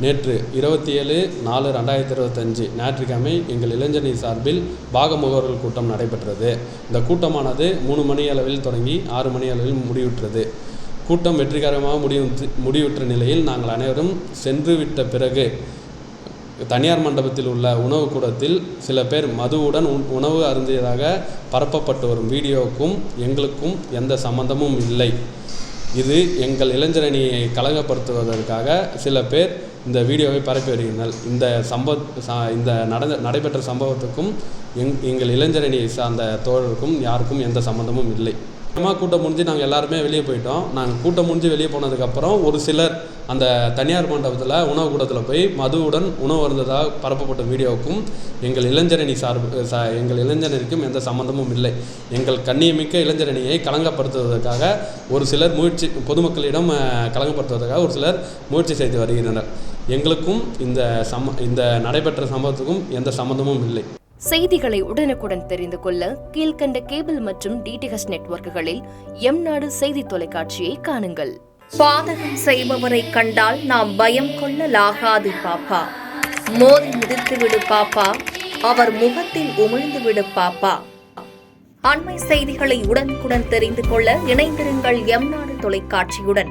நேற்று 27/4/2025 ஞாயிற்றுக்கிழமை எங்கள் இளைஞரணி சார்பில் பாகமுகவர்கள் கூட்டம் நடைபெற்றது. இந்த கூட்டமானது 3 மணி அளவில் தொடங்கி 6 மணி அளவில் முடிவுற்றது. கூட்டம் வெற்றிகரமாக முடிவுற்ற நிலையில் நாங்கள் அனைவரும் சென்றுவிட்ட பிறகு தனியார் மண்டபத்தில் உள்ள உணவு கூடத்தில் சில பேர் மதுவுடன் உணவு அருந்தியதாக பரப்பப்பட்டு வரும் வீடியோவுக்கும் எங்களுக்கும் எந்த சம்பந்தமும் இல்லை. இது எங்கள் இளைஞரணியை கலங்கப்படுத்துவதற்காக சில பேர் இந்த வீடியோவை பரப்பி வருகின்றனர். இந்த நடைபெற்ற சம்பவத்துக்கும் எங்கள் இளைஞரணியை சார்ந்த தோழருக்கும் யாருக்கும் எந்த சம்பந்தமும் இல்லை. கூட்டம் முடிஞ்சு நாங்கள் எல்லாருமே வெளியே போயிட்டோம். நாங்கள் கூட்டம் முடிஞ்சு வெளியே போனதுக்கப்புறம் ஒரு சிலர் அந்த தனியார் மண்டபத்தில் உணவு கூடத்தில் போய் மதுவுடன் உணவு அருந்ததாக பரப்பப்பட்ட வீடியோவுக்கும் எங்கள் இளைஞரணிக்கும் எந்த சம்பந்தமும் இல்லை. எங்கள் கண்ணியமிக்க இளைஞரணியை கலங்கப்படுத்துவதற்காக ஒரு சிலர் பொதுமக்களிடம் கலங்கப்படுத்துவதற்காக ஒரு சிலர் முயற்சி செய்து வருகின்றனர். எங்களுக்கும் இந்த நடைபெற்ற சம்பவத்துக்கும் எந்த சம்பந்தமும் இல்லை. செய்திகளை உடனுக்குடன் தெரிந்து கொள்ள கீழ்கண்ட கேபிள் மற்றும் டிடிஹெச் நெட்வொர்க்குகளில் எம்நாடு செய்தி தொலைக்காட்சியை காணுங்கள். பாதகம் செய்பவரை கண்டால் நாம் பயம் கொள்ளலாகாது பாப்பா. மோதி மிதித்து விடு பாப்பா, அவர் முகத்தில் உமிழ்ந்து விடு பாப்பா. அண்மை செய்திகளை உடனுக்குடன் தெரிந்து கொள்ள இணைந்திருங்கள் எம்நாடு தொலைக்காட்சியுடன்.